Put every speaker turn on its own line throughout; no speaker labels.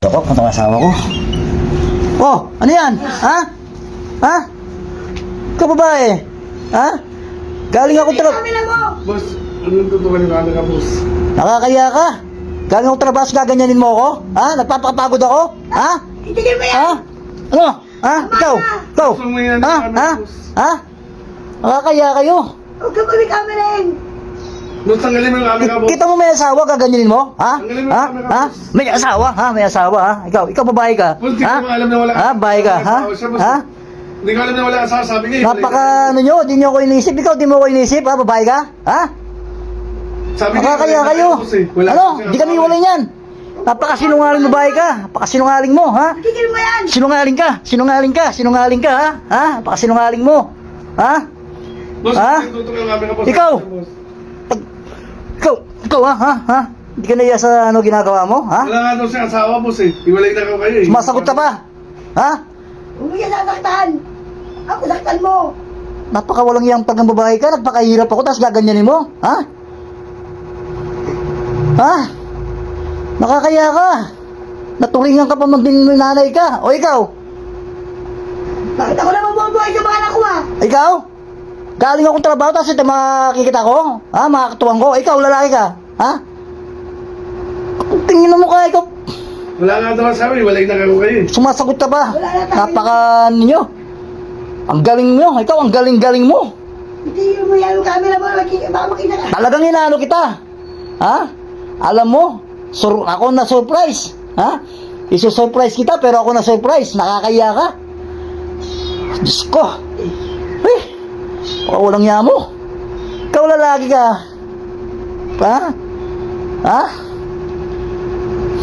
Ako, punta asawa ko. Oh, ano yan? Ha? Ha? Ikaw babae? Ha? Galing ako
Boss, ano yung tutukan yung camera, boss?
Nakakaya ka? Galing ako trabaho, gaganyanin mo ako? Ha? Nagpapakapagod ako? Ha?
Itigil mo yan!
Ha? Ano? Ha? Ikaw? Ikaw?
Boss, may ano
Ha?
yung camera,
Ha?
boss?
Ha? Nakakaya kayo?
Huwag ka pa may camera yan!
Boss, tanggalin mo yung camera, boss.
Kita mo may asawa, gaganyanin mo? Ha?
Tanggalin mo
Ha?
yung camera,
Ha?
boss.
May asawa? Ha? May asawa? Ha? Ikaw babae ka?
Boss, di
Ha?
ko alam na wala
Ha? Babae ka? Ha?
Siya, boss.
Ha?
Hindi ko alam na wala ka sabi niya.
Napaka ano nyo? Di nyo ako inisip? Ikaw, di mo ako inisip? Ha? Babae ka? Ha?
Sabi niya,
Nakakaya
wala
kayo?
na, boss, eh. Wala
Ano?
siya
Di kami
sabi.
walay yan. Napakasinungaling babae ka. Napakasinungaling mo, ha?
Itigil mo yan!
Sinungaling ka. Sinungaling ka. Sinungaling ka, ha? Ha? Napakasinungaling mo. Ha?
Boss,
Ha?
tutukan yung camera, boss.
Ikaw?
Boss.
Ikaw, ha? Ha? Ha? Di ka naiya sa ano ginagawa mo, ha?
Wala nga daw siyang asawa, boss eh. Iwalay na kayo eh.
Sumasagot ka pa? Ha?
Huwag mo yan sasaktan! Ako saktan mo!
Napakawalang iyang pag ng babae ka. Nagpakahirap ako, tapos gaganyanin mo? Ha? Ha? Nakakaya ka. Natulingan ka pa nanay ka. O ikaw?
Bakit ako naman buhay sa mga anak ko ah?
Ikaw? Galing akong trabaho, tapos ito makikita ko? Ha? Makakatuwang ko? Ikaw, lalaki ka? Ha? Tingin mo ka, ikaw.
Wala nga daw sabi, iwalay na kayo eh.
Sumasagot ka pa.
Wala na tayo.
Napaka ninyo. Ang galing mo. Ikaw, ang galing-galing mo.
Itigil mo yan yung camera mo! Baka makita ka!
Talagang inaano kita. Ha? Alam mo, ako na surprise. Ha? Iso-surprise kita pero ako na surprise. Nakakaya ka. Diyos ko. Eh, baka walang yamo. Ikaw lalaki ka. Ha? Ha?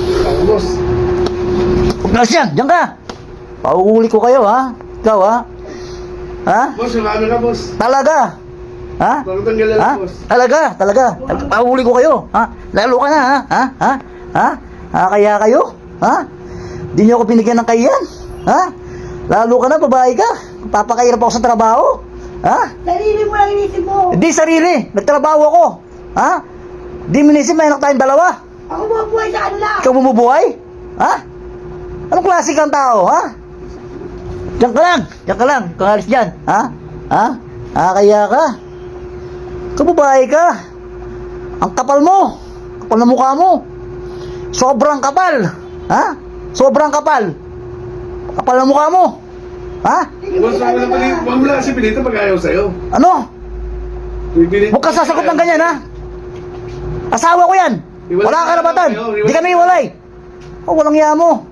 Ako, boss.
Huwag na siya. Diyan ka. Pauuli ko kayo, ha? Ikaw, ha? Ha?
Boss, yung camera, boss.
Talaga. Ha?
Bakit tanggalan,
Ha?
boss?
Talaga. Pauuli ko kayo. Ha? Lalo ka na, ha? Ha? Ha? Kaya kayo? Ha? Di niyo ako binigyan ng kayan? Ha? Lalo ka na, babae ka. Papakahirap ako sa trabaho. Ha?
Sarili mo lang inisip mo!
Hindi sarili. Nagtrabaho ako. Ha? Di minisip, may anak tayong dalawa.
Ako buhay sa kanila!
Ikaw bumubuhay? Ha? Anong klase kang tao, ha? Diyan ka lang. Diyan ka lang. Kung alis dyan. Ha? Ha? Kaya ka. Ikaw babae ka. Ang kapal mo. Kapal na mukha mo. Sobrang kapal. Ha? Sobrang kapal. Kapal na mukha mo. Ha?
Boss, wag mo lang kasi pinito pag ayaw sa'yo.
Ano?
Pipilit-
Huwag ka sasagot ng ganyan, ha? Asawa ko yan. Wala ka karapatan. Di kami iwalay. Oh, walang iya mo.